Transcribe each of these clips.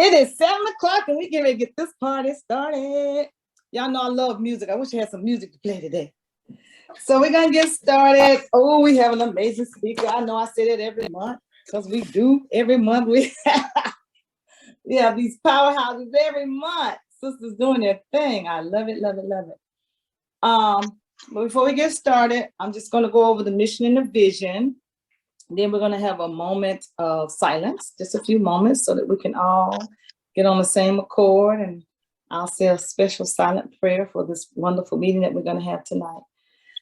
It is 7 o'clock and we get ready to get this party started. Y'all know I love music. I wish I had some music to play today. So we're going to get started. Oh, we have an amazing speaker. I know I say that every month because we do. Every month we have these powerhouses every month. Sisters doing their thing. I love it, love it, love it. But before we get started, I'm just going to go over the mission and the vision. Then we're going to have a moment of silence, just a few moments so that we can all get on the same accord. And I'll say a special silent prayer for this wonderful meeting that we're going to have tonight.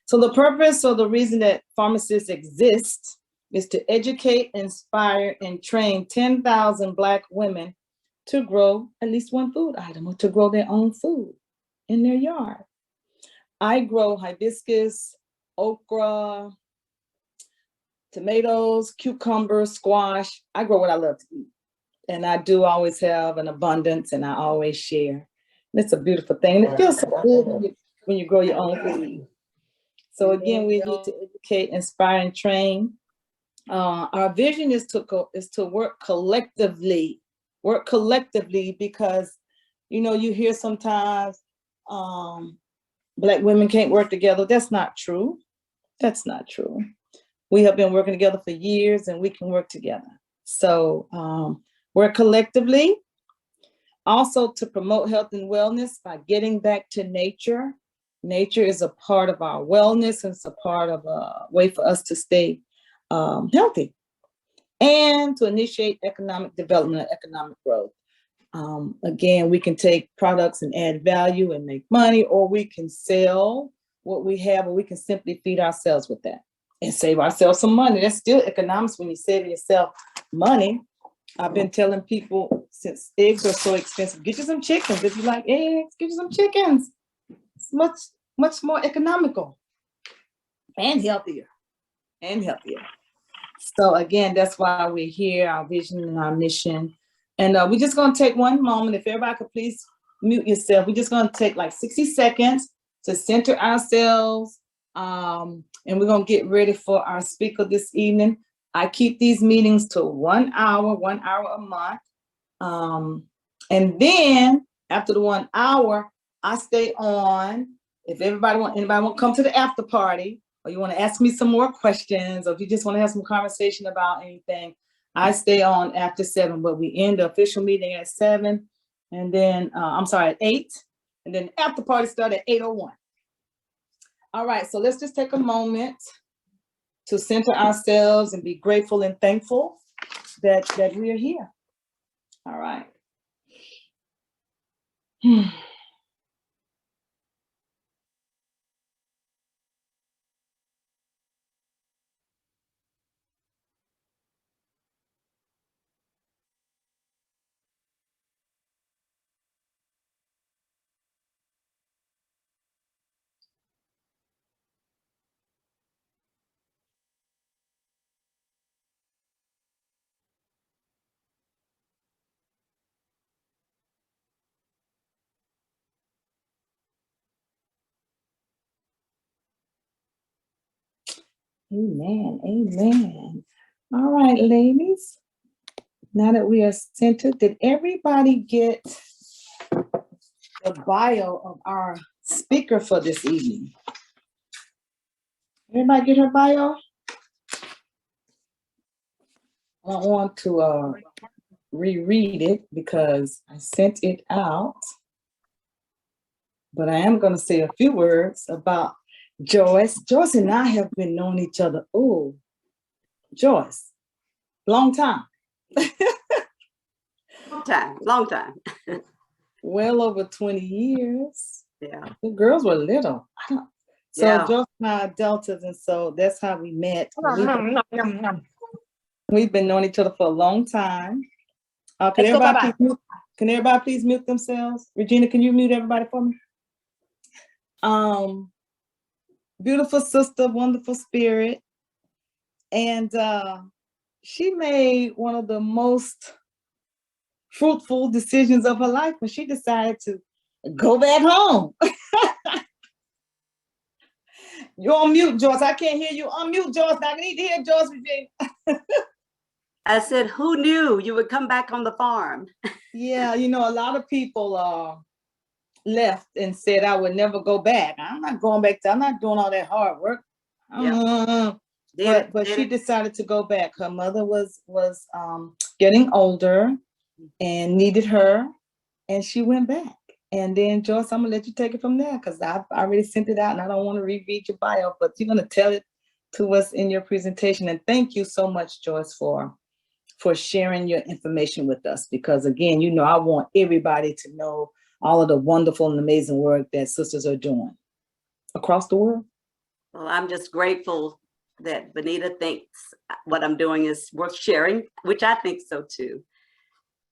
So the purpose or the reason that FarmaSIS exists is to educate, inspire, and train 10,000 Black women to grow at least one food item or to grow their own food in their yard. I grow hibiscus, okra, tomatoes, cucumbers, squash. I grow what I love to eat. And I do always have an abundance and I always share. And it's a beautiful thing. It feels so good when you grow your own food. So again, we're here to educate, inspire, and train. Our vision is to work collectively. Work collectively because, you know, you hear sometimes Black women can't work together. That's not true. That's not true. We have been working together for years and we can work together. So work collectively. Also to promote health and wellness by getting back to nature. Nature is a part of our wellness and it's a part of a way for us to stay healthy. And to initiate economic development and economic growth. Again, we can take products and add value and make money, or we can sell what we have, or we can simply feed ourselves with that and save ourselves some money. That's still economics when you save yourself money. I've been telling people since eggs are so expensive, get you some chickens. If you like eggs, get you some chickens. It's much, much more economical and healthier and healthier. So again, that's why we're here, our vision and our mission. And we're just gonna take one moment. If everybody could please mute yourself. We're just gonna take like 60 seconds to center ourselves. And we're gonna get ready for our speaker this evening. I keep these meetings to 1 hour a month. And then after the 1 hour, I stay on. If anybody want to come to the after party, or you want to ask me some more questions, or if you just want to have some conversation about anything, I stay on after 7, but we end the official meeting at 7, and then, at 8, and then after party start at 8:01. All right, so let's just take a moment to center ourselves and be grateful and thankful that we are here. All right. Amen, amen. All right, ladies. Now that we are centered, did everybody get the bio of our speaker for this evening? Everybody get her bio? I don't want to reread it because I sent it out, but I am going to say a few words about Joyce. Joyce and I have been knowing each other. Oh, Joyce, long time. Long time. Well over 20 years. Yeah. The girls were little. So yeah. Joyce and I are deltas, and so that's how we met. We've been knowing each other for a long time. Can everybody please mute themselves? Regina, can you mute everybody for me? Beautiful sister, wonderful spirit. And she made one of the most fruitful decisions of her life when she decided to go back home. You're on mute, Joyce. I can't hear you. Unmute, Joyce. I need to hear Joyce, Regina. I said, who knew you would come back on the farm? Yeah, you know, a lot of people left and said I would never go back. I'm not going back I'm not doing all that hard work. Yeah. But she decided to go back. Her mother was getting older and needed her, and she went back. And then Joyce, I'm gonna let you take it from there because I already sent it out and I don't want to reread your bio, but you're gonna tell it to us in your presentation. And thank you so much, Joyce, for sharing your information with us, because again, you know, I want everybody to know all of the wonderful and amazing work that sisters are doing across the world. Well, I'm just grateful that Bonita thinks what I'm doing is worth sharing, which I think so too.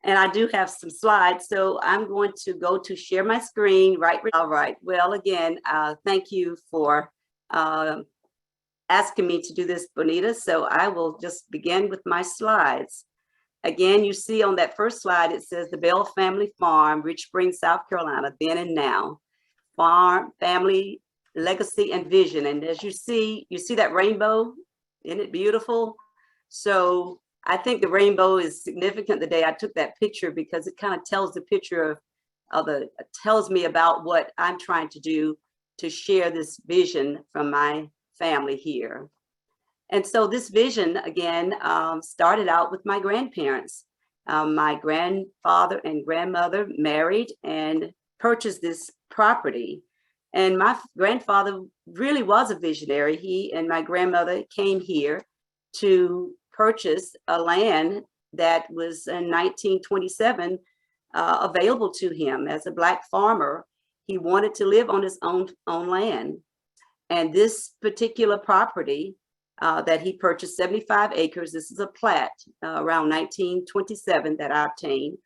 And I do have some slides, so I'm going to go to share my screen right. All right. Well, again, thank you for asking me to do this, Bonita. So I will just begin with my slides. Again, you see on that first slide, it says the Bell Family Farm, Rich Springs, South Carolina, then and now. Farm, family, legacy, and vision. And as you see that rainbow? Isn't it beautiful? So I think the rainbow is significant the day I took that picture, because it kind of tells the picture tells me about what I'm trying to do to share this vision from my family here. And so this vision, again, started out with my grandparents. My grandfather and grandmother married and purchased this property. And my grandfather really was a visionary. He and my grandmother came here to purchase a land that was in 1927 available to him as a Black farmer. He wanted to live on his own land. And this particular property that he purchased, 75 acres, this is a plat around 1927 that I obtained,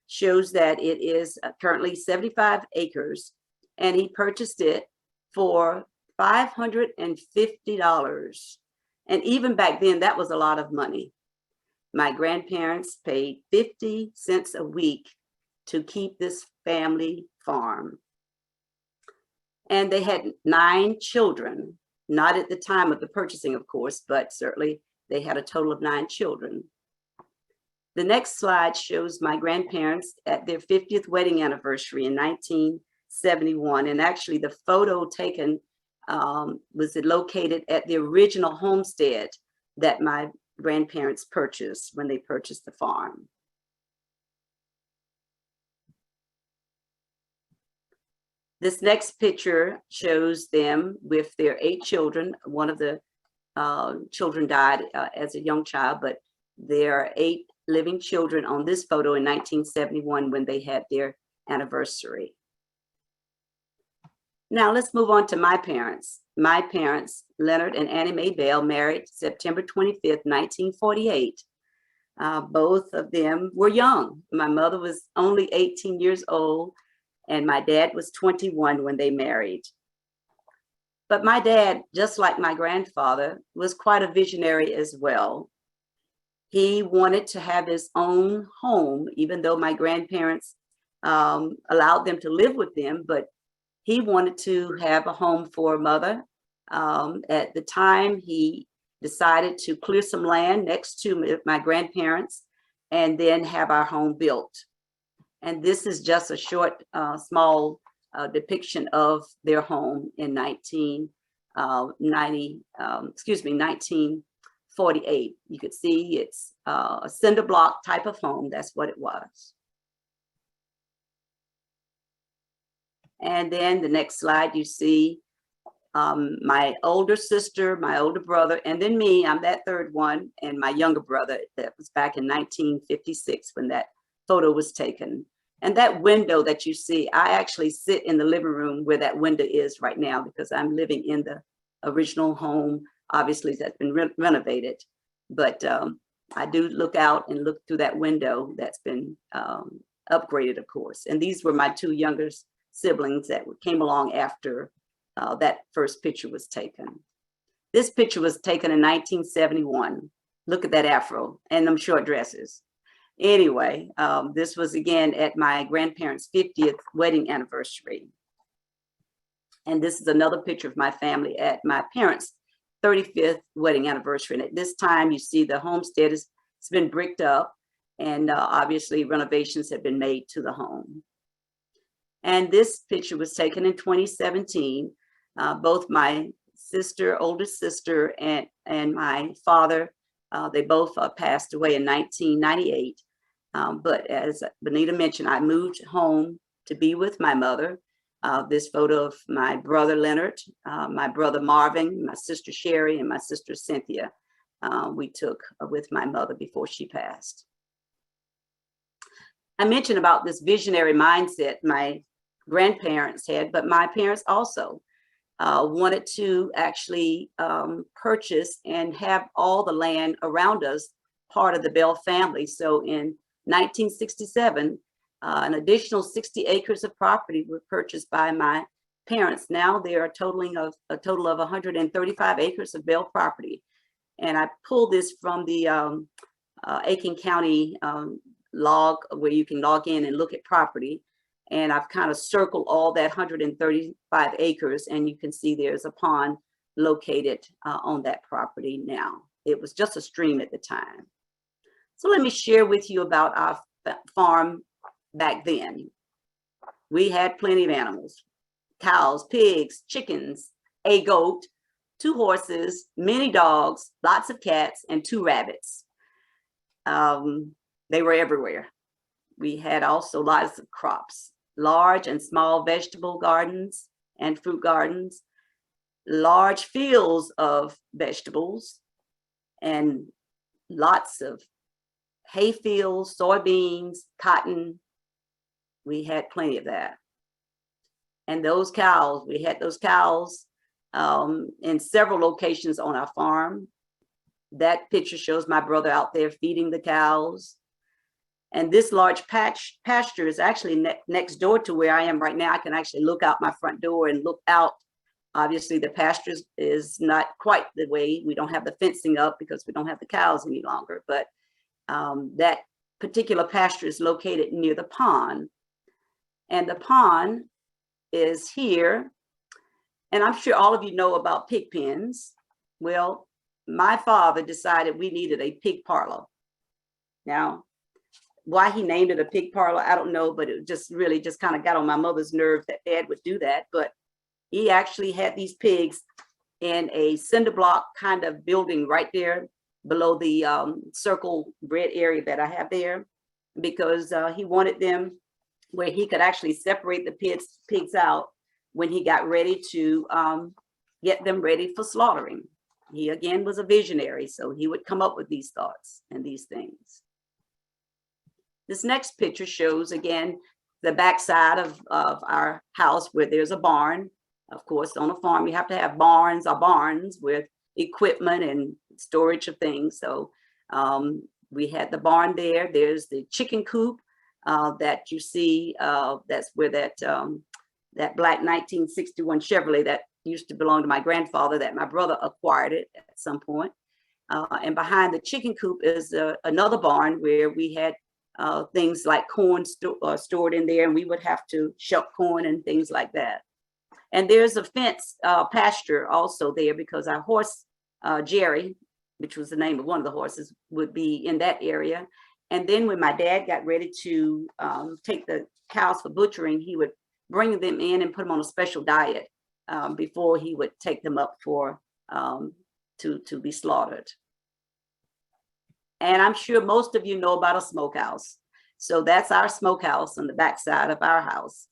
shows that it is currently 75 acres. And he purchased it for $550. And even back then, that was a lot of money. My grandparents paid 50 cents a week to keep this family farm. And they had 9 children, not at the time of the purchasing, of course, but certainly they had a total of 9 children. The next slide shows my grandparents at their 50th wedding anniversary in 1971. And actually the photo taken was located at the original homestead that my grandparents purchased when they purchased the farm. This next picture shows them with their 8 children. One of the children died as a young child, but there are 8 living children on this photo in 1971 when they had their anniversary. Now let's move on to my parents. My parents, Leonard and Annie Mae Bell, married September 25th, 1948. Both of them were young. My mother was only 18 years old, and my dad was 21 when they married. But my dad, just like my grandfather, was quite a visionary as well. He wanted to have his own home, even though my grandparents allowed them to live with them, but he wanted to have a home for mother. At the time, he decided to clear some land next to my grandparents and then have our home built. And this is just a short, small depiction of their home in 1948. You could see it's a cinder block type of home. That's what it was. And then the next slide, you see my older sister, my older brother, and then me. I'm that third one, and my younger brother. That was back in 1956 when that photo was taken. And that window that you see, I actually sit in the living room where that window is right now because I'm living in the original home. Obviously, that's been renovated, but I do look out and look through that window that's been upgraded, of course. And these were my 2 younger siblings that came along after that first picture was taken. This picture was taken in 1971. Look at that afro and them short dresses. Anyway, this was again at my grandparents' 50th wedding anniversary. And this is another picture of my family at my parents' 35th wedding anniversary. And at this time, you see the homestead is It's been bricked up, and obviously renovations have been made to the home. And this picture was taken in 2017. Both my oldest sister, and my father, they both passed away in 1998. But as Benita mentioned, I moved home to be with my mother. This photo of my brother Leonard, my brother Marvin, my sister Sherry, and my sister Cynthia, we took with my mother before she passed. I mentioned about this visionary mindset my grandparents had, but my parents also wanted to actually purchase and have all the land around us part of the Bell family. So in 1967, an additional 60 acres of property were purchased by my parents. Now there are a total of 135 acres of Bell property. And I pulled this from the Aiken County log, where you can log in and look at property. And I've kind of circled all that 135 acres, and you can see there's a pond located on that property now. It was just a stream at the time. So let me share with you about our farm back then. We had plenty of animals: cows, pigs, chickens, a goat, 2 horses, many dogs, lots of cats, and 2 rabbits. They were everywhere. We had also lots of crops, large and small vegetable gardens and fruit gardens, large fields of vegetables, and lots of hay fields, soybeans, cotton. We had plenty of that. And those cows, we had those cows in several locations on our farm. That picture shows my brother out there feeding the cows. And this large pasture is actually next door to where I am right now. I can actually look out my front door and look out. Obviously, the pasture is not quite the way. We don't have the fencing up because we don't have the cows any longer. But that particular pasture is located near the pond. And the pond is here. And I'm sure all of you know about pig pens. Well, my father decided we needed a pig parlor. Now, why he named it a pig parlor, I don't know, but it just really just kind of got on my mother's nerve that Dad would do that. But he actually had these pigs in a cinder block kind of building right there below the circle red area that I have there, because he wanted them where he could actually separate the pigs out when he got ready to get them ready for slaughtering. He again was a visionary, so he would come up with these thoughts and these things. This next picture shows again the backside of our house, where there's a barn. Of course, on a farm, you have to have barns with equipment and storage of things. So we had the barn there. There's the chicken coop that you see. That's where that black 1961 Chevrolet that used to belong to my grandfather, that my brother acquired it at some point. And behind the chicken coop is another barn where we had things like corn stored in there, and we would have to shuck corn and things like that. And there's a fenced pasture also there, because our horse, Jerry, which was the name of one of the horses, would be in that area. And then when my dad got ready to take the cows for butchering, he would bring them in and put them on a special diet before he would take them up for to be slaughtered. And I'm sure most of you know about a smokehouse. So that's our smokehouse on the backside of our house.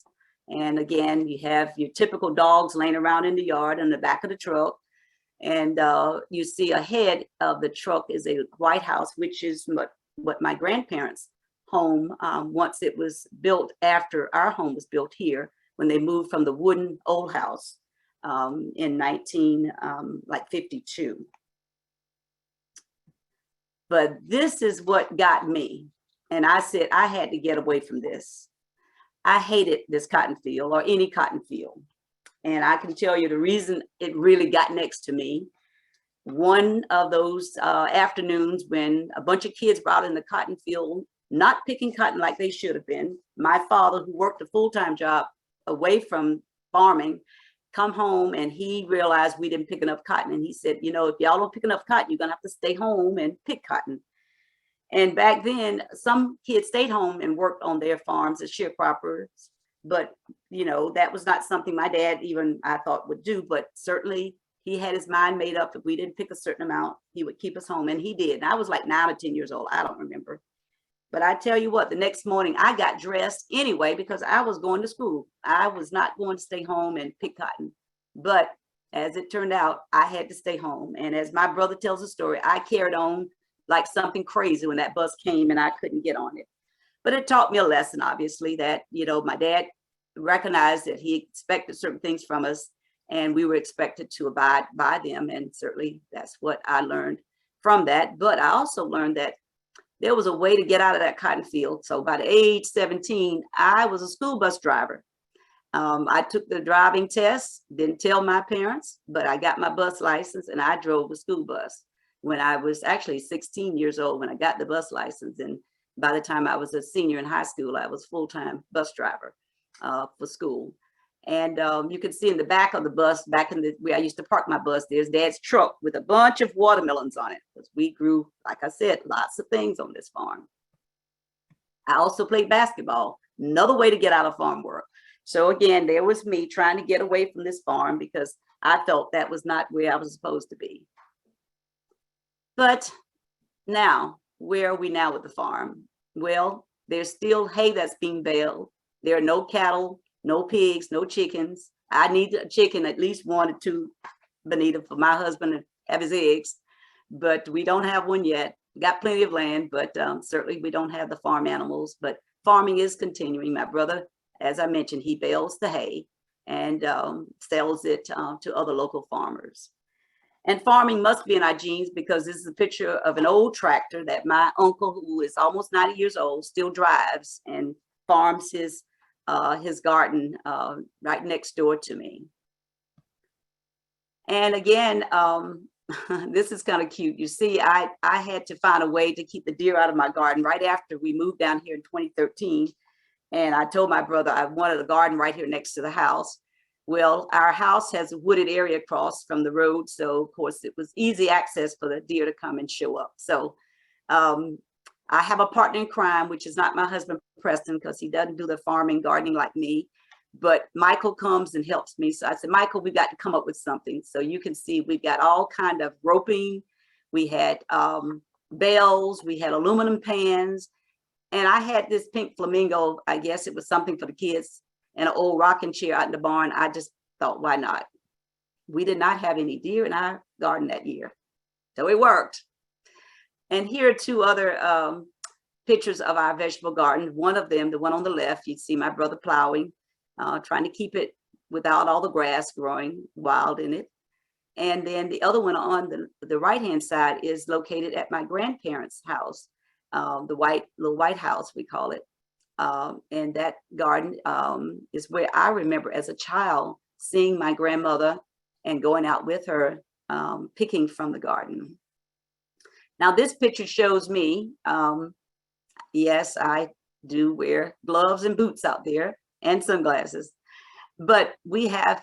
And again, you have your typical dogs laying around in the yard in the back of the truck. And you see ahead of the truck is a White House, which is what my grandparents' home, once it was built after our home was built here, when they moved from the wooden old house in 1952. But this is what got me. And I said, I had to get away from this. I hated this cotton field, or any cotton field. And I can tell you the reason it really got next to me. One of those afternoons when a bunch of kids brought in the cotton field, not picking cotton like they should have been. My father, who worked a full-time job away from farming, come home, and he realized we didn't pick enough cotton. And he said, you know, if y'all don't pick enough cotton, you're gonna have to stay home and pick cotton. And back then, some kids stayed home and worked on their farms as sharecroppers. But, you know, that was not something my dad even, I thought, would do. But certainly he had his mind made up. If we didn't pick a certain amount, he would keep us home. And he did. And I was like 9 or 10 years old. I don't remember. But I tell you what, the next morning I got dressed anyway because I was going to school. I was not going to stay home and pick cotton. But as it turned out, I had to stay home. And as my brother tells the story, I carried on like something crazy when that bus came and I couldn't get on it. But it taught me a lesson, obviously, that, you know, my dad recognized that he expected certain things from us and we were expected to abide by them. And certainly that's what I learned from that. But I also learned that there was a way to get out of that cotton field. So by the age 17, I was a school bus driver. I took the driving test, didn't tell my parents, but I got my bus license and I drove a school bus when I was actually 16 years old when I got the bus license. And by the time I was a senior in high school, I was full-time bus driver for school. And you can see in the back of the bus, back in the where I used to park my bus, there's Dad's truck with a bunch of watermelons on it. Because we grew, like I said, lots of things on this farm. I also played basketball, another way to get out of farm work. So again, there was me trying to get away from this farm because I felt that was not where I was supposed to be. But now, where are we now with the farm? Well, there's still hay that's being baled. There are no cattle, no pigs, no chickens. I need a chicken, at least 1 or 2, Benita, for my husband to have his eggs, but we don't have one yet. Got plenty of land, but certainly we don't have the farm animals, but farming is continuing. My brother, as I mentioned, he bales the hay and sells it to other local farmers. And farming must be in our genes because this is a picture of an old tractor that my uncle, who is almost 90 years old, still drives and farms his garden right next door to me. And again, this is kind of cute. You see, I had to find a way to keep the deer out of my garden right after we moved down here in 2013. And I told my brother I wanted a garden right here next to the house. Well, our house has a wooded area across from the road. So of course it was easy access for the deer to come and show up. So I have a partner in crime, which is not my husband, Preston, because he doesn't do the farming, gardening like me. But Michael comes and helps me. So I said, Michael, we've got to come up with something. So you can see we've got all kind of roping. We had bells, we had aluminum pans. And I had this pink flamingo. I guess it was something for the kids, and an old rocking chair out in the barn. I just thought, why not? We did not have any deer in our garden that year. So it worked. And here are 2 other pictures of our vegetable garden. One of them, the one on the left, you see my brother plowing, trying to keep it without all the grass growing wild in it. And then the other one on the right-hand side is located at my grandparents' house, the little white house, we call it. And that garden is where I remember as a child seeing my grandmother and going out with her picking from the garden. Now this picture shows me, yes, I do wear gloves and boots out there and sunglasses, but we have,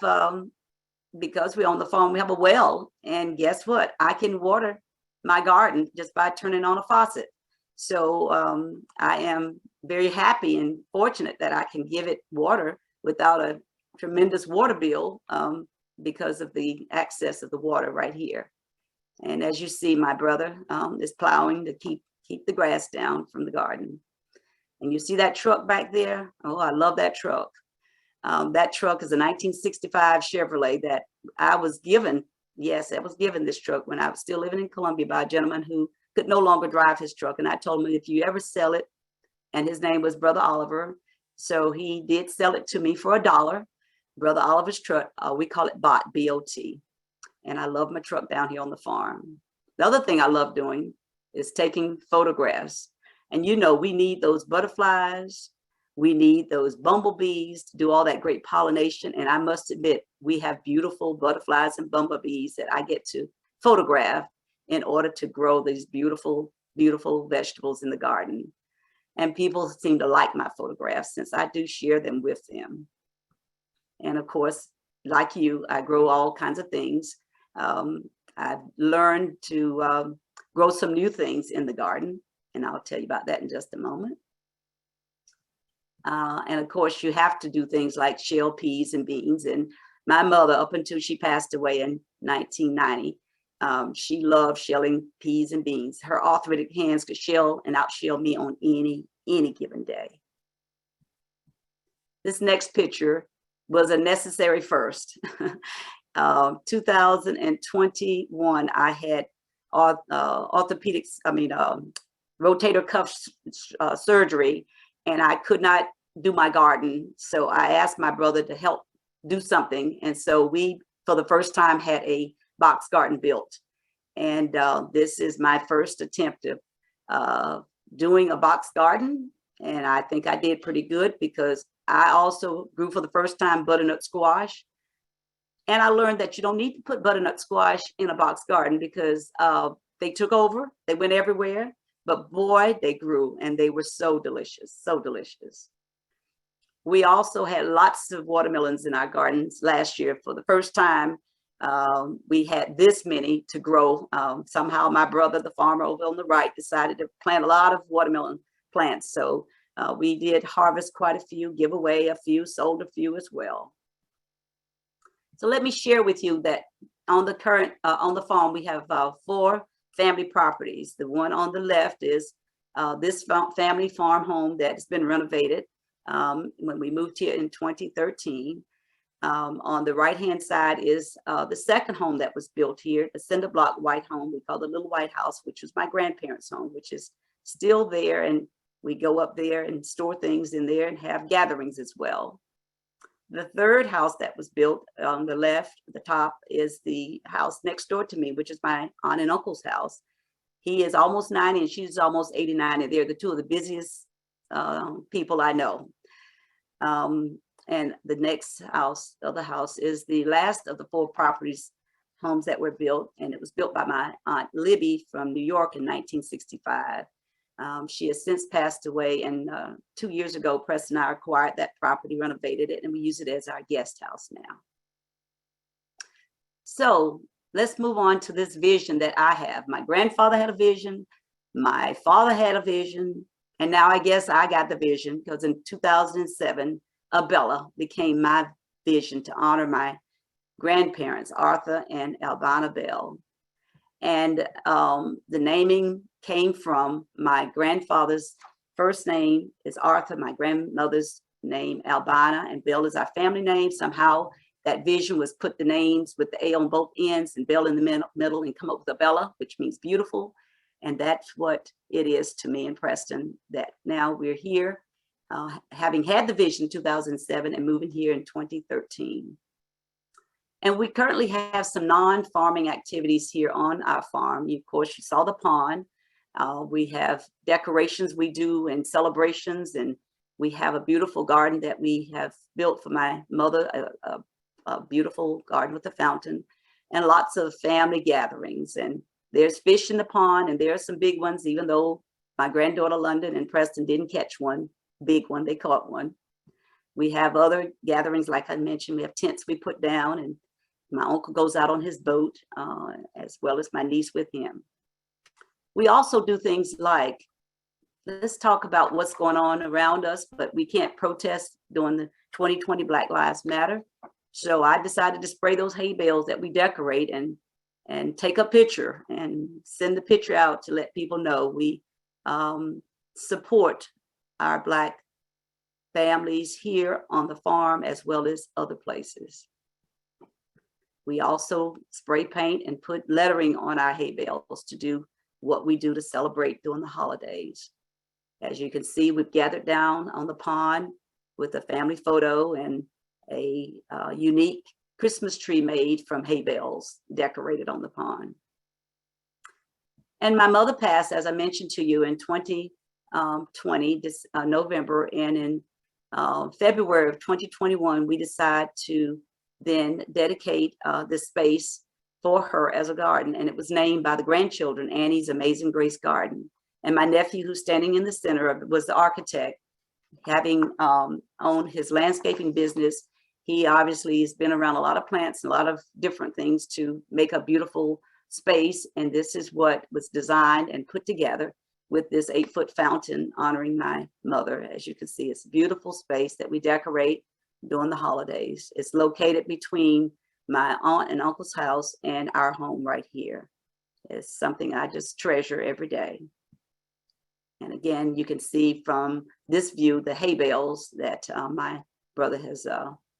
because we own the farm, we have a well, and guess what? I can water my garden just by turning on a faucet. So I am very happy and fortunate that I can give it water without a tremendous water bill because of the access of the water right here. And as you see, my brother is plowing to keep the grass down from the garden. And you see that truck back there? Oh, I love that truck. That truck is a 1965 Chevrolet that I was given. Yes, I was given this truck when I was still living in Columbia by a gentleman who could no longer drive his truck. And I told him, if you ever sell it, and his name was Brother Oliver. So he did sell it to me for $1. Brother Oliver's truck, we call it BOT, B-O-T. And I love my truck down here on the farm. The other thing I love doing is taking photographs. And you know, we need those butterflies. We need those bumblebees to do all that great pollination. And I must admit, we have beautiful butterflies and bumblebees that I get to photograph in order to grow these beautiful, beautiful vegetables in the garden. And people seem to like my photographs since I do share them with them. And of course, like you, I grow all kinds of things. I've learned to grow some new things in the garden. and I'll tell you about that in just a moment. And of course, you have to do things like shell peas and beans. And my mother, up until she passed away in 1990, she loved shelling peas and beans. Her arthritic hands could shell and outshell me on any given day. This next picture was a necessary first. 2021, I had orthopedics, rotator cuff surgery, and I could not do my garden. So I asked my brother to help do something. And so we, for the first time, had a box garden built. And this is my first attempt of doing a box garden. And I think I did pretty good, because I also grew for the first time butternut squash. And I learned that you don't need to put butternut squash in a box garden, because they took over, they went everywhere, but boy, they grew, and they were so delicious, so delicious. We also had lots of watermelons in our gardens last year. For the first time, we had this many to grow. Somehow my brother, the farmer over on the right, decided to plant a lot of watermelon plants. So we did harvest quite a few, give away a few, sold a few as well. So let me share with you that on the farm, we have 4 family properties. The one on the left is this family farm home that's been renovated when we moved here in 2013. On the right-hand side is the second home that was built here, a cinder block white home we call the Little White House, which was my grandparents' home, which is still there. And we go up there and store things in there and have gatherings as well. The third house that was built on the left, the top, is the house next door to me, which is my aunt and uncle's house. He is almost 90 and she's almost 89, and they're the two of the busiest people I know. And the next house, the other house, is the last of the 4 properties, homes that were built, and it was built by my Aunt Libby from New York in 1965. She has since passed away, and 2 years ago, Preston and I acquired that property, renovated it, and we use it as our guest house now. So let's move on to this vision that I have. My grandfather had a vision, my father had a vision, and now I guess I got the vision, because in 2007, Abella became my vision to honor my grandparents, Arthur and Albana Bell. And the naming came from my grandfather's first name is Arthur, my grandmother's name Albana, and Bell is our family name. Somehow that vision was put the names with the A on both ends and Bell in the middle and come up with Abella, which means beautiful. And that's what it is to me and Preston, that now we're here, having had the vision in 2007 and moving here in 2013. And we currently have some non-farming activities here on our farm. Of course, you saw the pond. We have decorations we do and celebrations, and we have a beautiful garden that we have built for my mother, a beautiful garden with a fountain, and lots of family gatherings. And there's fish in the pond, and there are some big ones, even though my granddaughter London and Preston didn't catch one, big one, they caught one. We have other gatherings, like I mentioned, we have tents we put down, and my uncle goes out on his boat, as well as my niece with him. We also do things like, let's talk about what's going on around us, but we can't protest during the 2020 Black Lives Matter. So I decided to spray those hay bales that we decorate and take a picture and send the picture out to let people know we support our Black families here on the farm as well as other places. We also spray paint and put lettering on our hay bales to do what we do to celebrate during the holidays. As you can see, we've gathered down on the pond with a family photo and a unique Christmas tree made from hay bales decorated on the pond. And my mother passed, as I mentioned to you, in 2020, November, and in February of 2021, we decided to then dedicate this space for her as a garden, and it was named by the grandchildren, Annie's Amazing Grace Garden. And my nephew, who's standing in the center of it, was the architect. Having owned his landscaping business, he obviously has been around a lot of plants and a lot of different things to make a beautiful space, and this is what was designed and put together. with this 8-foot fountain honoring my mother. As you can see, it's a beautiful space that we decorate during the holidays. It's located between my aunt and uncle's house and our home right here. It's something I just treasure every day. And again, you can see from this view the hay bales that my brother has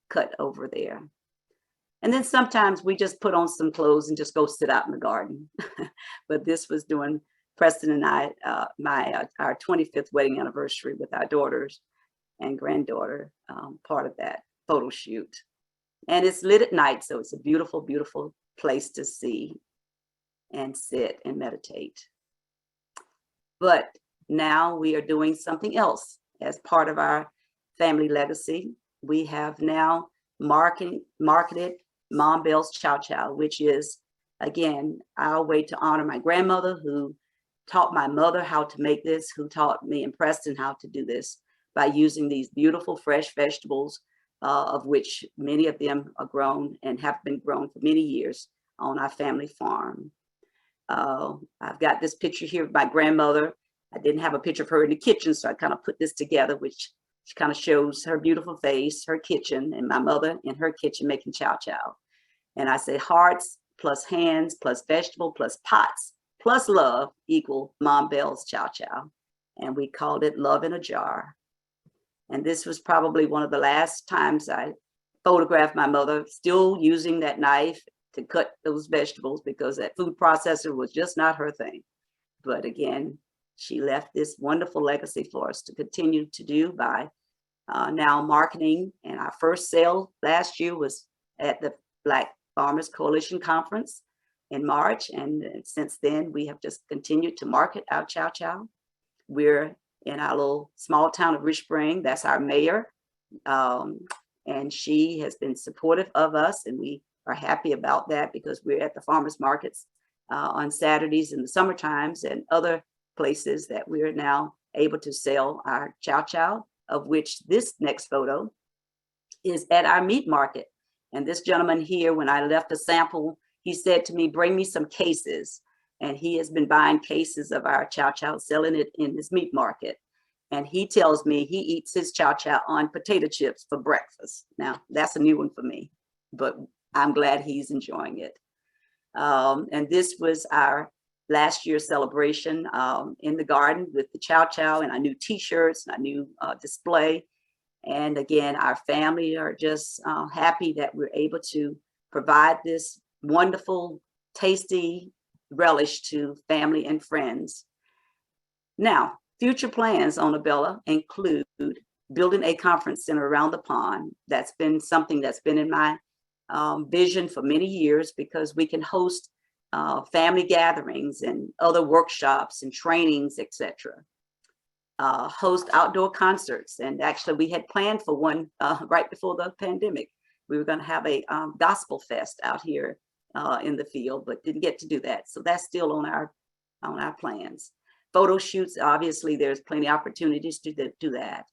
cut over there. And then sometimes we just put on some clothes and just go sit out in the garden. But this was during Preston and I, our 25th wedding anniversary with our daughters and granddaughter, part of that photo shoot. And it's lit at night, so it's a beautiful, beautiful place to see and sit and meditate. But now we are doing something else as part of our family legacy. We have now marketed Mom Bell's Chow Chow, which is, again, our way to honor my grandmother who taught my mother how to make this, who taught me and Preston how to do this by using these beautiful fresh vegetables, of which many of them are grown and have been grown for many years on our family farm. I've got this picture here of my grandmother. I didn't have a picture of her in the kitchen, so I kind of put this together, which kind of shows her beautiful face, her kitchen, and my mother in her kitchen making chow chow. And I say hearts plus hands plus vegetable plus pots plus love equal Mom Bell's Chow Chow. And we called it Love in a Jar. And this was probably one of the last times I photographed my mother still using that knife to cut those vegetables, because that food processor was just not her thing. But again, she left this wonderful legacy for us to continue to do by now marketing. And our first sale last year was at the Black Farmers Coalition Conference in March. And since then, we have just continued to market our chow chow. We're in our little small town of Rich Spring. That's our mayor. And she has been supportive of us, and we are happy about that, because we're at the farmers markets on Saturdays in the summer times and other places that we are now able to sell our chow chow, of which this next photo is at our meat market. And this gentleman here, when I left a sample, he said to me, bring me some cases. And he has been buying cases of our chow chow, selling it in his meat market. And he tells me he eats his chow chow on potato chips for breakfast. Now, that's a new one for me, but I'm glad he's enjoying it. And this was our last year's celebration in the garden with the chow chow and our new t-shirts and our new display. And again, our family are just happy that we're able to provide this wonderful, tasty relish to family and friends. Now, future plans on Abella include building a conference center around the pond. That's been something that's been in my vision for many years, because we can host family gatherings and other workshops and trainings, etc. Host outdoor concerts. And actually we had planned for one right before the pandemic. We were going to have a gospel fest out here in the field, but didn't get to do that. So that's still on our plans. Photo shoots, obviously there's plenty of opportunities to do that.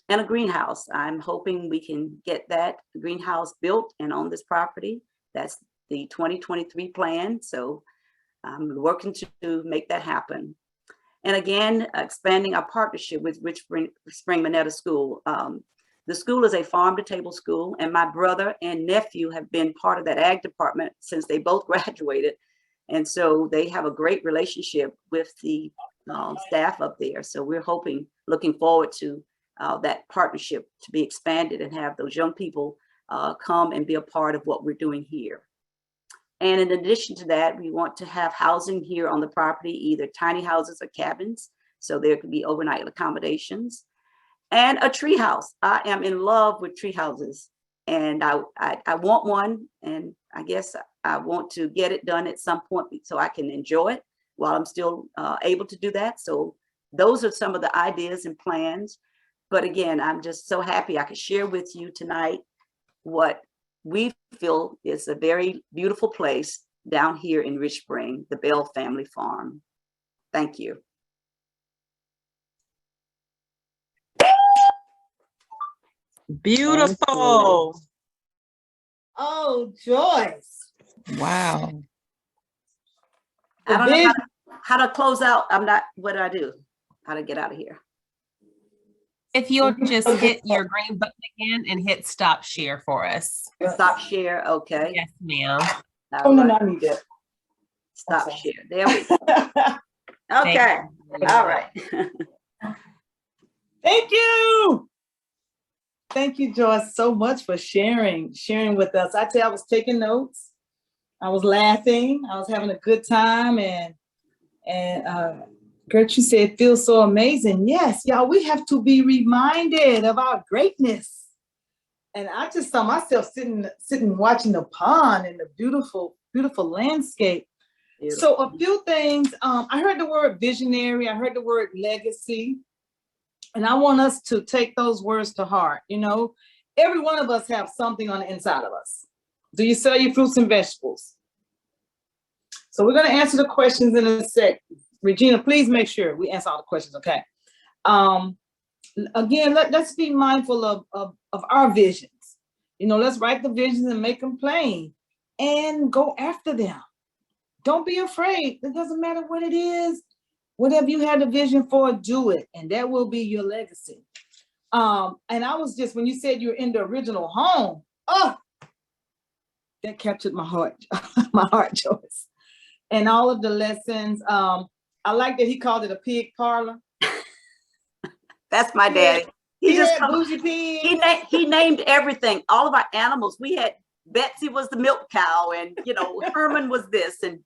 And a greenhouse. I'm hoping we can get that greenhouse built and on this property. That's the 2023 plan. So I'm working to make that happen. And again, expanding our partnership with Rich Spring Minetta School. The school is a farm to table school, and my brother and nephew have been part of that ag department since they both graduated. And so they have a great relationship with the staff up there. So we're looking forward to that partnership to be expanded and have those young people come and be a part of what we're doing here. And in addition to that, we want to have housing here on the property, either tiny houses or cabins, so there could be overnight accommodations, and a tree house. I am in love with tree houses, and I want one, and I guess I want to get it done at some point so I can enjoy it while I'm still able to do that. So those are some of the ideas and plans. But again, I'm just so happy I could share with you tonight what we feel is a very beautiful place down here in Rich Spring, the Bell family farm. Thank you. Beautiful. Oh, Joyce. Wow. I don't know how to close out? What do I do? How to get out of here? If you'll just hit your green button again and hit stop share for us. Stop share. Okay. Yes, ma'am. Oh, no, I need that. Stop Okay. share. There we go. Okay. All right. Thank you. Thank you, Joyce, so much for sharing with us. I tell you, I was taking notes. I was laughing. I was having a good time. And Gertrude said, it feels so amazing. Yes, y'all, we have to be reminded of our greatness. And I just saw myself sitting watching the pond and the beautiful, beautiful landscape. Beautiful. So a few things, I heard the word visionary. I heard the word legacy. And I want us to take those words to heart. You know, every one of us have something on the inside of us. Do you sell your fruits and vegetables? So we're going to answer the questions in a sec. Regina, please make sure we answer all the questions, okay? Again, let's be mindful of our visions. You know, let's write the visions and make them plain and go after them. Don't be afraid. It doesn't matter what it is. Whatever you had a vision for, do it, and that will be your legacy. And I was just, when you said you're in the original home, oh, that captured my heart, my heart, Joyce. And all of the lessons, I like that he called it a pig parlor. That's my daddy. He just bougie pig. He named everything. All of our animals. We had Betsy was the milk cow, and you know Herman was this, and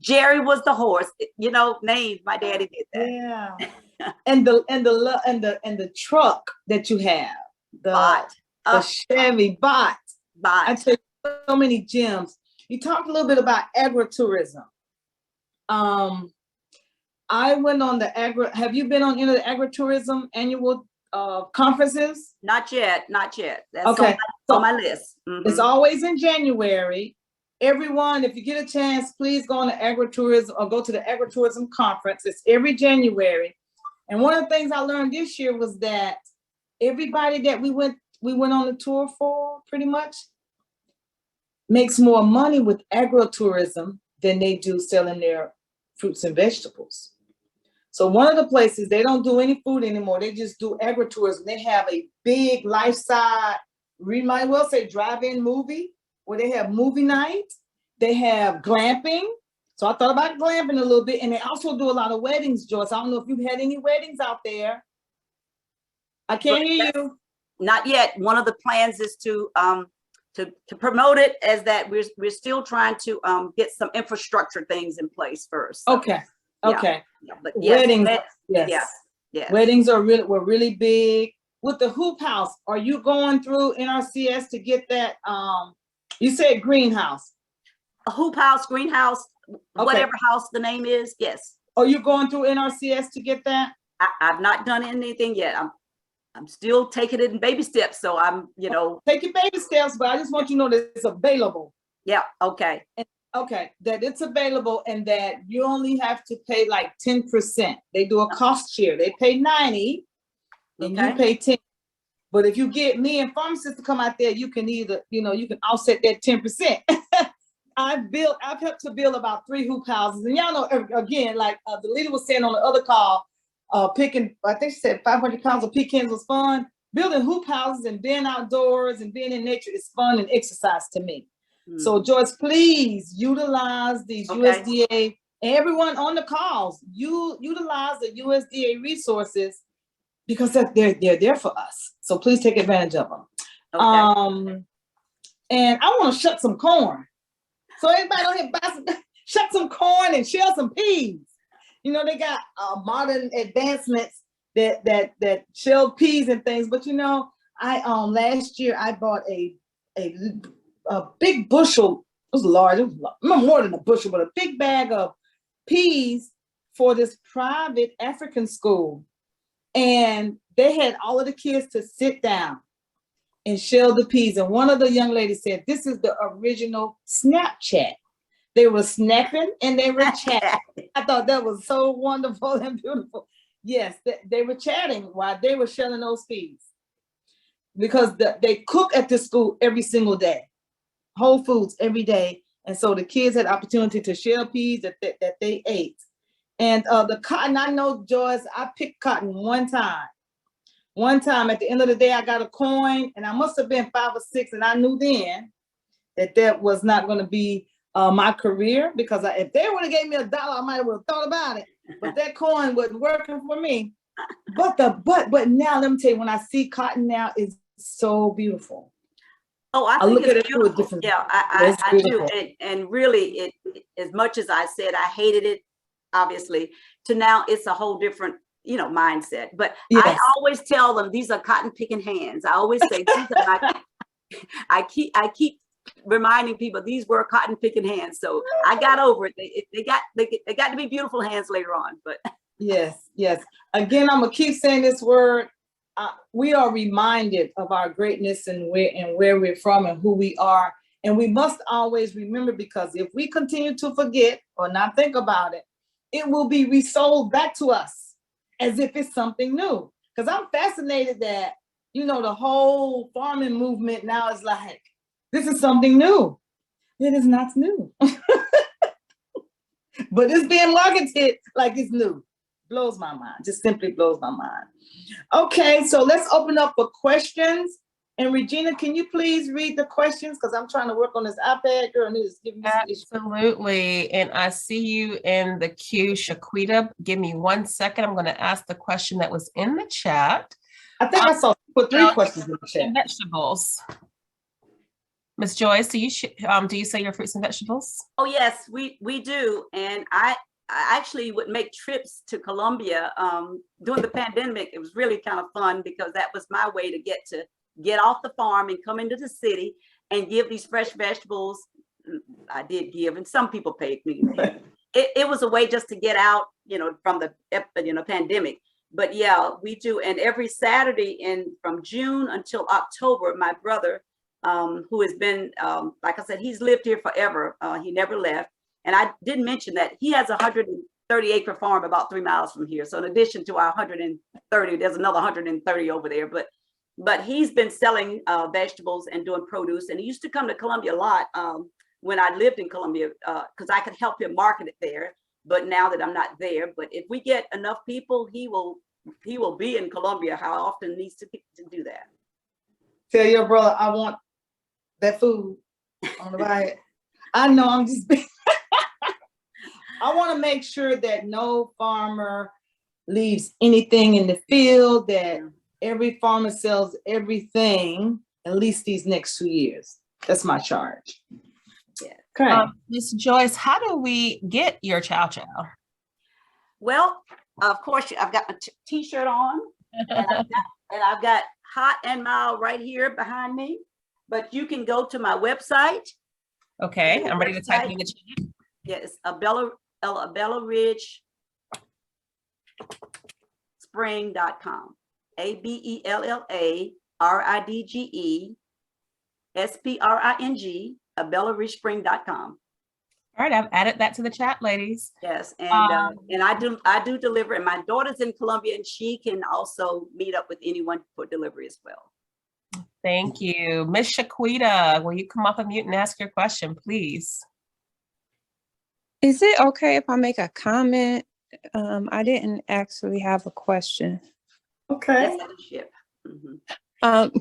Jerry was the horse. You know, names. My daddy did that. Yeah. and the truck that you have, the Chevy Bot. I tell you, so many gems. You talked a little bit about agritourism. I went on the have you been on any of the agritourism annual conferences? Not yet. That's okay. on my list. Mm-hmm. It's always in January. Everyone, if you get a chance, please go on the agritourism or go to the agritourism conference. It's every January. And one of the things I learned this year was that everybody that we went on the tour for pretty much makes more money with agritourism than they do selling their fruits and vegetables. So one of the places, they don't do any food anymore. They just do agritourism. They have a big life-size, we might well say drive-in movie, where they have movie nights. They have glamping. So I thought about glamping a little bit. And they also do a lot of weddings, Joyce. I don't know if you've had any weddings out there. I can't hear you. Not yet. One of the plans is to promote it as that we're still trying to get some infrastructure things in place first. So, okay. Okay. Yeah, but yes, weddings. Yes. Weddings were really big. With the hoop house, are you going through NRCS to get that? You said greenhouse. A hoop house, greenhouse, whatever house the name is. Yes. Are you going through NRCS to get that? I've not done anything yet. I'm still taking it in baby steps. So I'm, taking baby steps, but I just want you to know that it's available. Yeah. Okay. That it's available and that you only have to pay like 10%. They do a cost share. They pay 90 and you pay 10. But if you get me and FarmaSIS to come out there, you can either, you can offset that 10%. I've helped to build about 3 hoop houses. And y'all know, again, like the leader was saying on the other call, picking, I think she said 500 pounds of pecans was fun. Building hoop houses and being outdoors and being in nature is fun and exercise to me. So Joyce, please utilize these USDA, and everyone on the calls, you utilize the USDA resources because they're there for us. So please take advantage of them. Okay. And I want to shuck some corn. So everybody on here shuck some corn and shell some peas. They got modern advancements that shell peas and things. But I last year I bought a big bushel. It was large. It was more than a bushel, but a big bag of peas for this private African school. And they had all of the kids to sit down and shell the peas. And one of the young ladies said, this is the original Snapchat. They were snapping and they were chatting. I thought that was so wonderful and beautiful. Yes, they were chatting while they were shelling those peas. Because they cook at this school every single day. Whole Foods every day. And so the kids had opportunity to shell peas that they ate. And the cotton, I know, Joyce, I picked cotton one time. One time at the end of the day, I got a coin, and I must have been 5 or 6, and I knew then that was not going to be my career, because if they would have gave me $1, I might have thought about it. But that coin wasn't working for me. But now let me tell you, when I see cotton now, it's so beautiful. Oh, I look think at it's it through a beautiful. different. Yeah, It's I do. beautiful. And really, it as much as I said I hated it, obviously, to now it's a whole different, mindset. But Yes. I always tell them these are cotton picking hands. I always say these are my. I keep reminding people these were cotton picking hands. So I got over it. They got to be beautiful hands later on. But yes. Again, I'm gonna keep saying this word. We are reminded of our greatness and where we're from and who we are. And we must always remember, because if we continue to forget or not think about it, it will be resold back to us as if it's something new. Because I'm fascinated that, the whole farming movement now is like, this is something new. It is not new. But it's being marketed like it's new. Blows my mind, just simply blows my mind. Okay, so let's open up for questions. And Regina, can you please read the questions? Because I'm trying to work on this iPad, girl, and it's giving me some issues. Absolutely. And I see you in the queue, Shaquita. Give me 1 second. I'm going to ask the question that was in the chat. I think I saw put 3 questions in the chat. Vegetables. Ms. Joyce, do you sell your fruits and vegetables? oh yes, we do. And I actually would make trips to Colombia during the pandemic. It was really kind of fun, because that was my way to get off the farm and come into the city and give these fresh vegetables. I did give, and some people paid me, but it was a way just to get out, from the pandemic. But yeah, we do. And every Saturday from June until October, my brother, who has been, like I said, he's lived here forever. He never left. And I didn't mention that he has a 130-acre farm about 3 miles from here. So in addition to our 130, there's another 130 over there. But he's been selling vegetables and doing produce. And he used to come to Columbia a lot when I lived in Columbia, because I could help him market it there. But now that I'm not there, but if we get enough people, he will be in Columbia. How often needs to do that? Tell your brother I want that food on the right. I know, I'm just being I want to make sure that no farmer leaves anything in the field, that every farmer sells everything at least these next 2 years. That's my charge. Yeah. Okay. Ms. Joyce, how do we get your chow chow? Well, of course, I've got my t-shirt on, and I've got Hot and Mild right here behind me. But you can go to my website. Okay, I'm ready to type in the chat. Yes, AbellaRidgeSpring.com. AbellaRidgeSpring, AbellaRidgeSpring.com. All right, I've added that to the chat, ladies. Yes, and I do deliver, and my daughter's in Columbia, and she can also meet up with anyone for delivery as well. Thank you. Miss Shaquita, will you come off of mute and ask your question, please? Is it okay if I make a comment? I didn't actually have a question. Okay.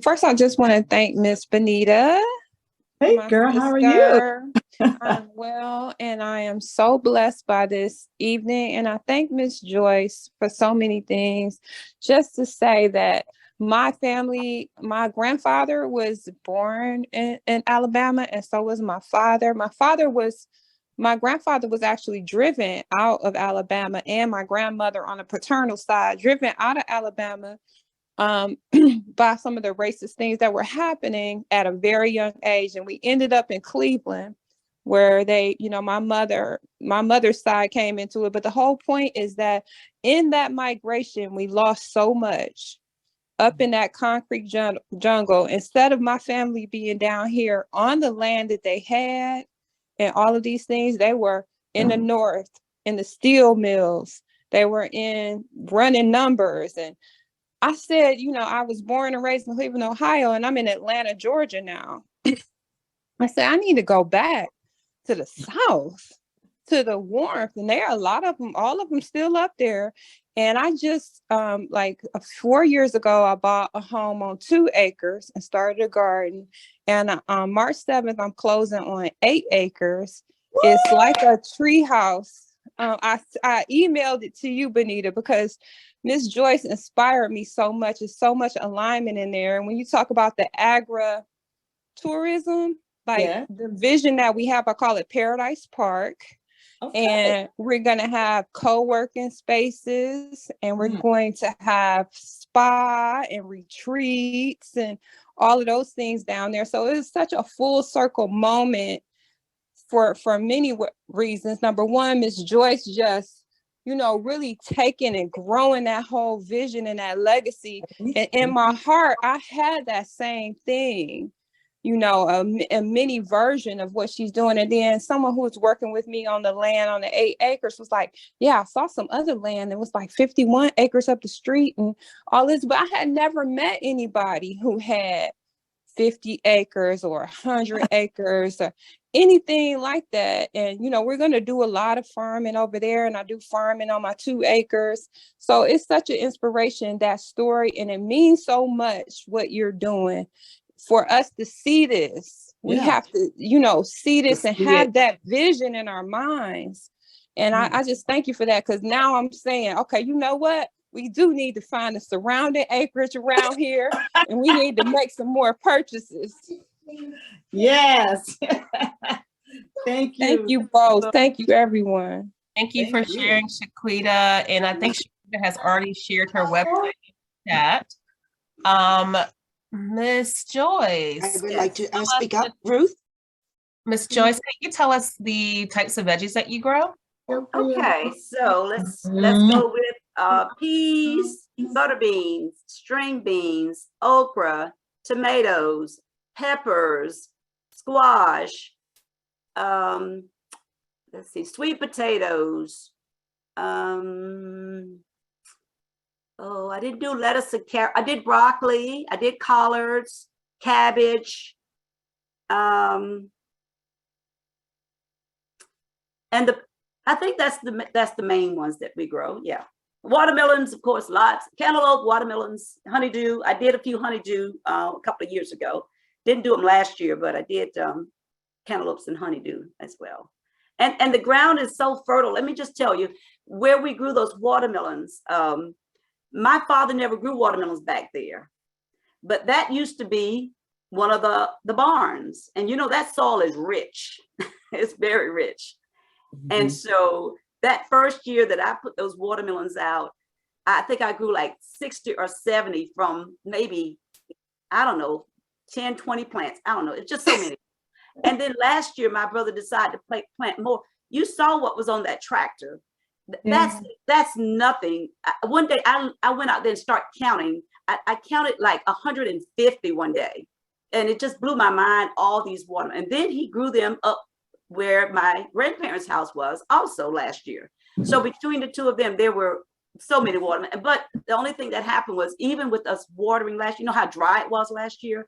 First, I just want to thank Miss Benita. Hey, girl, how are you? I'm well, and I am so blessed by this evening. And I thank Miss Joyce for so many things. Just to say that my family, my grandfather was born in Alabama, and so was my father. My grandfather was actually driven out of Alabama, and my grandmother on the paternal side, driven out of Alabama by some of the racist things that were happening at a very young age. And we ended up in Cleveland, where they, my mother's side came into it. But the whole point is that in that migration, we lost so much up in that concrete jungle. Instead of my family being down here on the land that they had and all of these things, they were in the north, in the steel mills. They were in running numbers. And I said, I was born and raised in Cleveland, Ohio, and I'm in Atlanta, Georgia now. I said, I need to go back to the South to the warmth. And there are a lot of them, all of them still up there. And I just, like 4 years ago, I bought a home on 2 acres and started a garden. And on March 7th, I'm closing on 8 acres. Woo! It's like a tree house. I emailed it to you, Benita, because Miss Joyce inspired me so much. There's so much alignment in there. And when you talk about the agri-tourism, like the vision that we have, I call it Paradise Park. Okay. And we're going to have co-working spaces, and we're going to have spa and retreats and all of those things down there. So it's such a full circle moment for many reasons. Number one, Miss Joyce just, you know, really taking and growing that whole vision and that legacy. And in my heart, I had that same thing, you know, a mini version of what she's doing. And then someone who was working with me on the land on the 8 acres was like, yeah, I saw some other land that was like 51 acres up the street and all this, but I had never met anybody who had 50 acres or 100 acres or anything like that. And, you know, we're going to do a lot of farming over there, and I do farming on my 2 acres. So it's such an inspiration, that story. And it means so much what you're doing for us to see this. We have to, you know, see this and have that vision in our minds. And I just thank you for that, because now I'm saying, okay, you know what? We do need to find the surrounding acreage around here, and we need to make some more purchases. Yes. Thank you. Thank you both. Thank you, everyone. Thank you for sharing, Shaquita. And I think Shaquita has already shared her website in the chat. Miss Joyce. I would like to speak up, Ruth. Miss Joyce, can you tell us the types of veggies that you grow? Okay, so let's go with peas, butter beans, string beans, okra, tomatoes, peppers, squash, let's see, sweet potatoes. Oh, I didn't do lettuce and carrot. I did broccoli. I did collards, cabbage. And I think that's the main ones that we grow. Yeah. Watermelons, of course, lots. Cantaloupe, watermelons, honeydew. I did a few honeydew a couple of years ago. Didn't do them last year, but I did cantaloupes and honeydew as well. And the ground is so fertile. Let me just tell you, where we grew those watermelons, my father never grew watermelons back there, but that used to be one of the barns. And you know, that soil is rich. It's very rich. And so that first year that I put those watermelons out, I think I grew like 60 or 70 from maybe, I don't know, 10, 20 plants. I don't know. It's just so many. And then last year, my brother decided to plant more. You saw what was on that tractor. That's nothing. One day I went out there and started counting. I counted like 150 one day, and it just blew my mind, all these watermelons. And then he grew them up where my grandparents' house was also last year. So between the two of them, there were so many watermelons. But the only thing that happened was, even with us watering last year, you know how dry it was last year?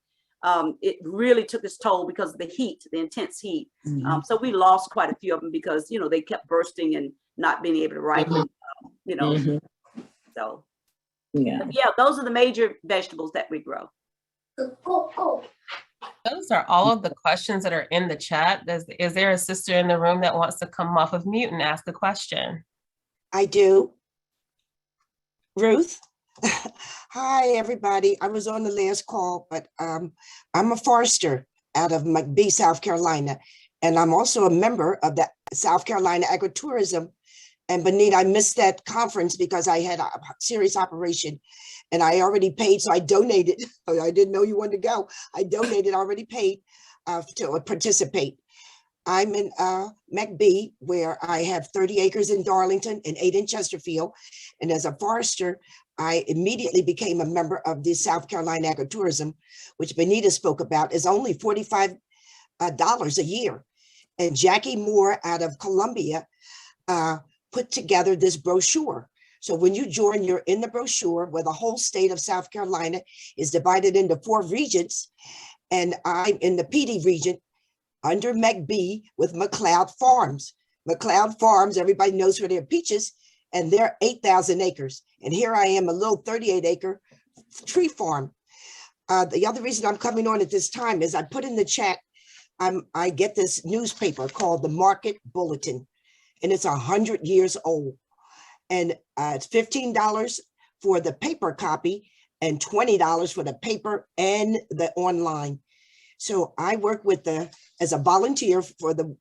It really took its toll because of the heat, the intense heat. So we lost quite a few of them because, you know, they kept bursting and not being able to ripen, you know. So yeah, those are the major vegetables that we grow. Those are all of the questions that are in the chat. Is there a sister in the room that wants to come off of mute and ask a question? I do. Ruth? Hi, everybody. I was on the last call, but I'm a forester out of McBee, South Carolina, and I'm also a member of the South Carolina Agritourism. And Benita, I missed that conference because I had a serious operation and I already paid, so I donated. I didn't know you wanted to go. I donated, already paid to participate. I'm in McBee, where I have 30 acres in Darlington and 8 in Chesterfield. And as a forester, I immediately became a member of the South Carolina Agritourism, which Benita spoke about, is only $45 a year. And Jackie Moore out of Columbia put together this brochure. So when you join, you're in the brochure where the whole state of South Carolina is divided into 4 regions. And I'm in the PD region under McBee with McLeod Farms. McLeod Farms, everybody knows for their peaches, and they're 8,000 acres. And here I am, a little 38-acre tree farm. The other reason I'm coming on at this time is I put in the chat, I get this newspaper called the Market Bulletin, and it's 100 years old. And it's $15 for the paper copy and $20 for the paper and the online. So I work with as a volunteer for the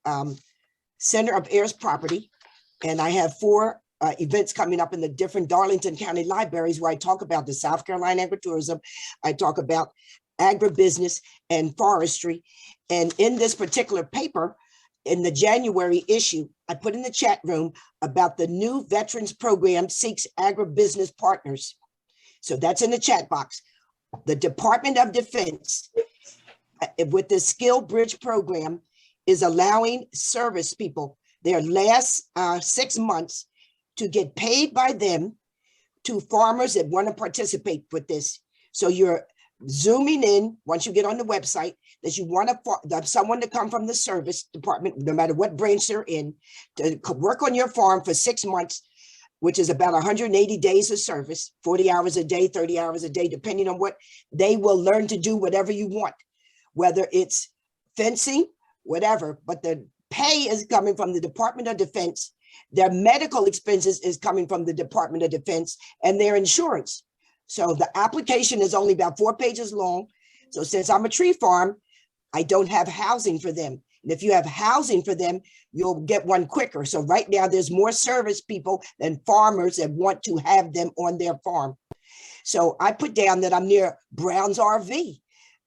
Center of Heirs Property, and I have 4 events coming up in the different Darlington County libraries where I talk about the South Carolina agritourism. I talk about agribusiness and forestry. And in this particular paper, in the January issue, I put in the chat room about the new veterans program seeks agribusiness partners. So that's in the chat box. The Department of Defense, with the Skill Bridge program, is allowing service people their last 6 months to get paid by them to farmers that want to participate with this. So you're zooming in once you get on the website that you want someone to come from the service department, no matter what branch they're in, to work on your farm for 6 months, which is about 180 days of service, 40 hours a day, 30 hours a day, depending on what they will learn to do, whatever you want, whether it's fencing, whatever, but the pay is coming from the Department of Defense. Their medical expenses is coming from the Department of Defense, and their insurance. So the application is only about 4 pages long. So since I'm a tree farm, I don't have housing for them. And if you have housing for them, you'll get one quicker. So right now there's more service people than farmers that want to have them on their farm. So I put down that I'm near Brown's RV.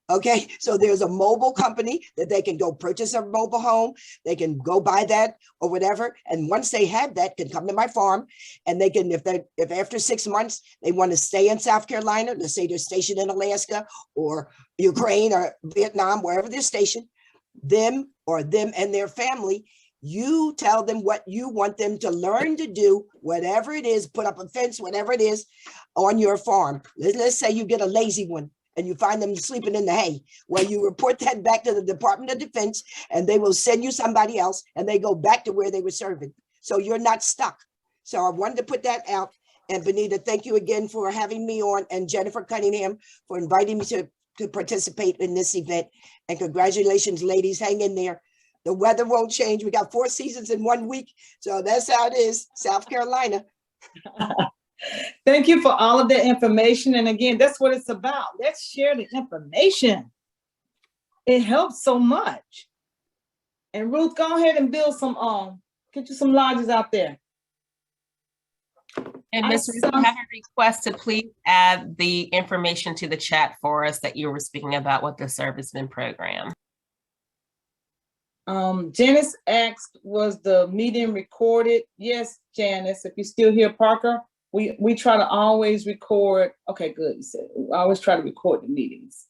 Okay, so there's a mobile company that they can go purchase a mobile home. They can go buy that or whatever. And once they have that, can come to my farm, and they can, if after 6 months they want to stay in South Carolina, let's say they're stationed in Alaska or Ukraine or Vietnam, wherever they're stationed, them and their family, you tell them what you want them to learn to do, whatever it is, put up a fence, whatever it is on your farm. Let's say you get a lazy one and you find them sleeping in the hay. Well, you report that back to the Department of Defense, and they will send you somebody else, and they go back to where they were serving. So you're not stuck. So I wanted to put that out. And Benita, thank you again for having me on, and Jennifer Cunningham for inviting me to participate in this event. And congratulations, ladies, hang in there. The weather won't change. We got 4 seasons in 1 week. So that's how it is, South Carolina. Thank you for all of that information. And again, that's what it's about. Let's share the information. It helps so much. And Ruth, go ahead and build some, get you some lodges out there. And Ms. Ruth, I have a request to please add the information to the chat for us that you were speaking about with the serviceman program. Janice asked, was the meeting recorded? Yes, Janice, if you're still here, Parker, we try to always record. Okay, good. You said we always try to record the meetings,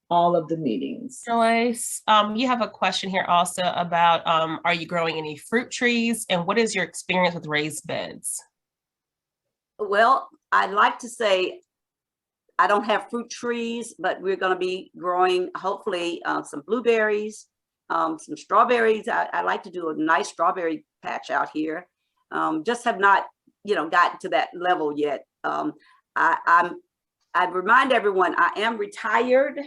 all of the meetings. Joyce, you have a question here also about, are you growing any fruit trees, and what is your experience with raised beds? Well, I'd like to say I don't have fruit trees, but we're going to be growing hopefully some blueberries, some strawberries. I like to do a nice strawberry patch out here. Just have not, gotten to that level yet. I remind everyone I am retired,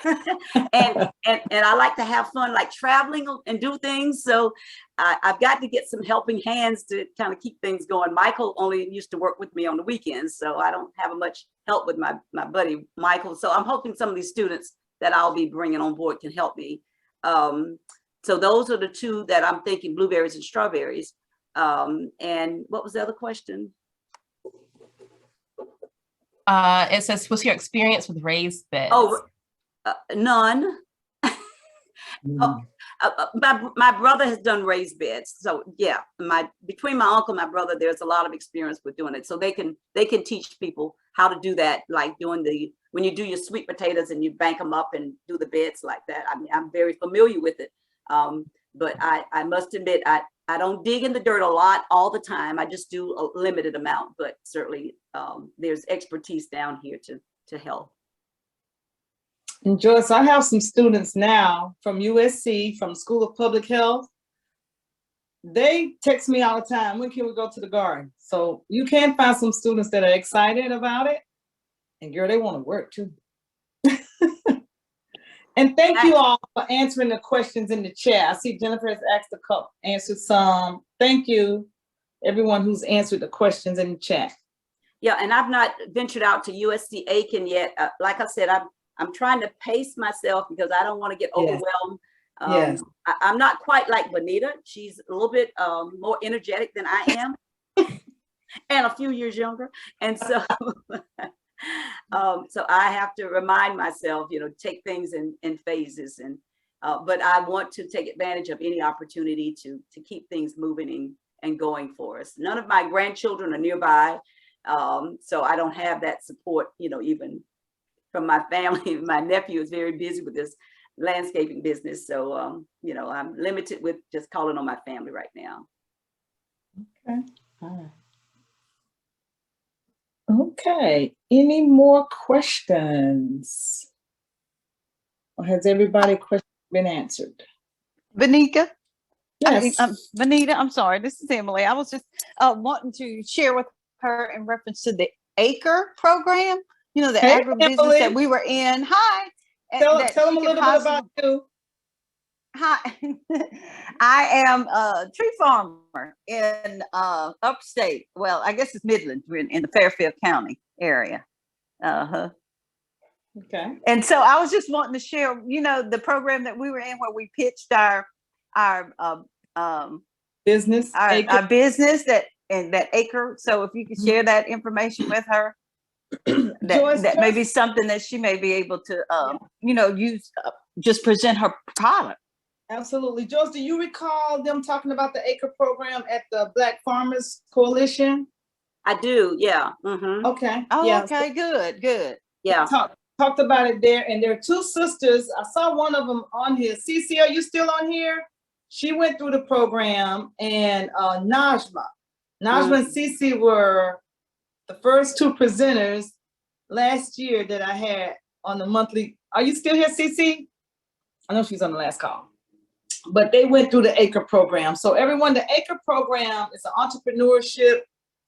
and I like to have fun, like traveling and do things. So I've got to get some helping hands to kind of keep things going. Michael only used to work with me on the weekends, so I don't have much help with my buddy Michael. So I'm hoping some of these students that I'll be bringing on board can help me. So those are the 2 that I'm thinking, blueberries and strawberries. And what was the other question? It says, what's your experience with raised beds? Oh, none. My brother has done raised beds. So yeah, between my uncle and my brother, there's a lot of experience with doing it. So they can teach people how to do that, like doing when you do your sweet potatoes and you bank them up and do the beds like that. I mean, I'm very familiar with it. But I must admit, I don't dig in the dirt a lot all the time. I just do a limited amount, but certainly there's expertise down here to help. And Joyce, I have some students now from USC, from School of Public Health. they text me all the time, when can we go to the garden? So you can find some students that are excited about it. And girl, they want to work too. And thank you all for answering the questions in the chat. I see Jennifer has asked a couple, answered some. Thank you, everyone who's answered the questions in the chat. Yeah, and I've not ventured out to USC Aiken yet. Like I said, I'm trying to pace myself because I don't want to get overwhelmed. Yes. I'm not quite like Bonita. She's a little bit more energetic than I am, and a few years younger. And so, so I have to remind myself, you know, take things in phases. And but I want to take advantage of any opportunity to keep things moving and going for us. None of my grandchildren are nearby, so I don't have that support, you know, even from my family. My nephew is very busy with this landscaping business, so you know, I'm limited with just calling on my family right now. Okay. All right. Okay. Any more questions? Or has everybody's question been answered? Benita? Yes. Benita, I'm sorry, this is Emily. I was just wanting to share with her in reference to the acre program, you know, the Hey, agribusiness Emily. that we were in. Hi. Tell them a little bit about you. Hi, I am a tree farmer in upstate. Well, I guess it's Midland. We're in the Fairfield County area. Okay. And so I was just wanting to share, you know, the program that we were in where we pitched our Business. our business that acre. So if you could share that information with her, that may be something that she may be able to, you know, use, just present her product. Absolutely. Joyce, do you recall them talking about the acre program at the Black Farmers Coalition? I do, yeah. Okay. Oh, yeah. okay, good. Yeah. Talked about it there, and there are two sisters. I saw one of them on here. Cece, are you still on here? She went through the program, and Najma and Cece were the first two presenters last year that I had on the monthly. Are you still here, Cece? I know she's on the last call. But they went through the acre program. So everyone, the acre program is an entrepreneurship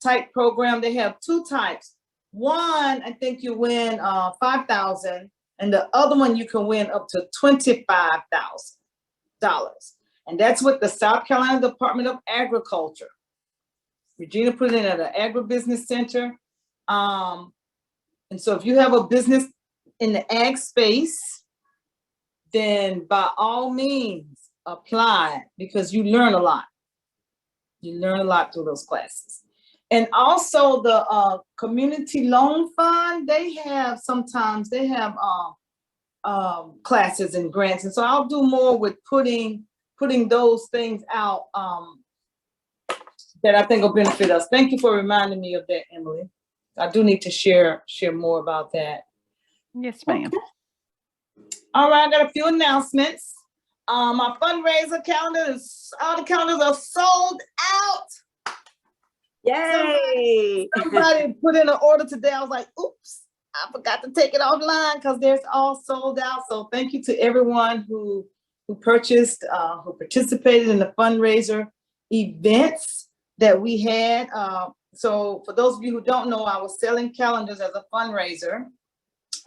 type program. They have two types. One, I think you win $5,000, and the other one you can win up to $25,000. And that's with the South Carolina Department of Agriculture. Regina put it in at an agribusiness center. And so if you have a business in the ag space, then by all means, apply, because you learn a lot. You learn a lot through those classes. And also the community loan fund, they have classes and grants. And so I'll do more with putting those things out that I think will benefit us. Thank you for reminding me of that, Emily. I do need to share more about that. Yes, ma'am. Okay. All right, I got a few announcements. My fundraiser calendar all the calendars are sold out. Yay! Somebody put in an order today. I was like, oops, I forgot to take it offline because they're all sold out. So thank you to everyone who purchased, who participated in the fundraiser events that we had. So for those of you who don't know, I was selling calendars as a fundraiser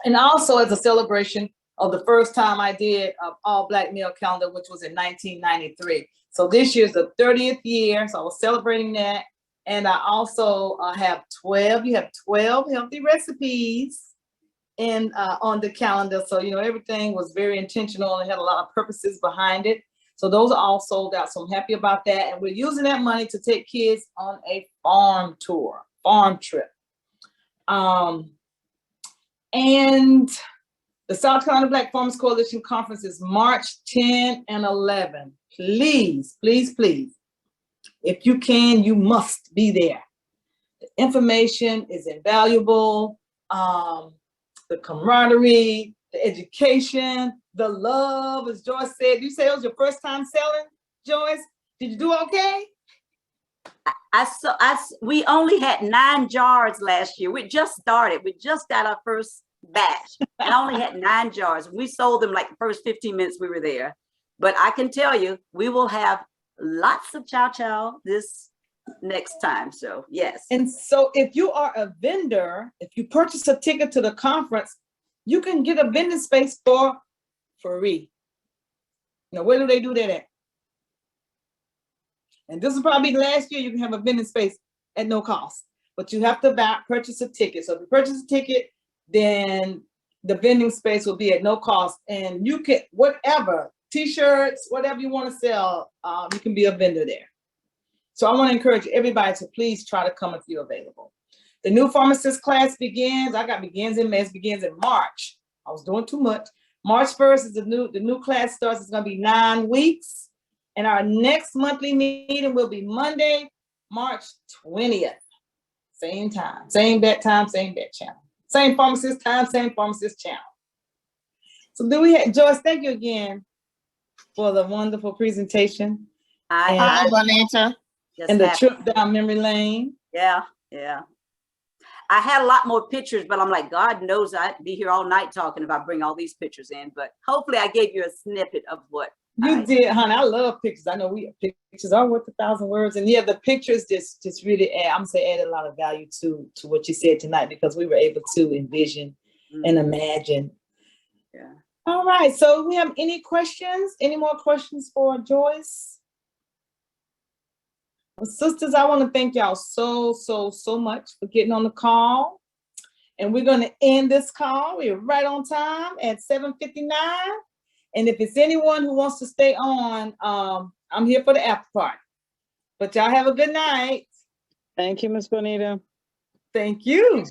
and also as a celebration of the first time I did an all Black male calendar, which was in 1993. So this year's the 30th year. So I was celebrating that. And I also have 12 healthy recipes on the calendar. So, you know, everything was very intentional and had a lot of purposes behind it. So those are all sold out. So I'm happy about that. And we're using that money to take kids on a farm trip. And the South Carolina Black Farmers Coalition Conference is March 10 and 11. Please, please, please. If you can, you must be there. The information is invaluable. The camaraderie, the education, the love, as Joyce said. You say it was your first time selling, Joyce? Did you do okay? We only had 9 jars last year. We just started. We just got our first batch. And I only had 9 jars. We sold them like the first 15 minutes we were there. But I can tell you, we will have lots of chow chow this next time. So yes. And so if you are a vendor, if you purchase a ticket to the conference, you can get a vending space for free. Now, where do they do that at? And this is probably the last year you can have a vending space at no cost, but you have to purchase a ticket. So if you purchase a ticket, then the vending space will be at no cost, and you can, whatever, t-shirts, whatever you want to sell, you can be a vendor there. So I want to encourage everybody to please try to come if you're available. The new pharmacist class begins. Begins in May. It begins in March. I was doing too much. March 1st is the new class starts. It's going to be 9 weeks. And our next monthly meeting will be Monday, March 20th. Same time, same bat time, same bat channel. Same pharmacist time, same pharmacist channel. So do we have, Joyce, thank you again for the wonderful presentation. I Bonita. just And the happy. trip down memory lane. Yeah, yeah. I had a lot more pictures, but I'm like, God knows I'd be here all night talking if I bring all these pictures in. But hopefully I gave you a snippet of what You did, honey. I love pictures. I know pictures are worth 1,000 words. And yeah, the pictures just really add a lot of value to what you said tonight, because we were able to envision and imagine. Yeah. All right. So we have any questions? Any more questions for Joyce? Well, sisters, I want to thank y'all so much for getting on the call. And we're going to end this call. We're right on time at 7:59. And if it's anyone who wants to stay on, I'm here for the after party. But y'all have a good night. Thank you, Ms. Bonita. Thank you.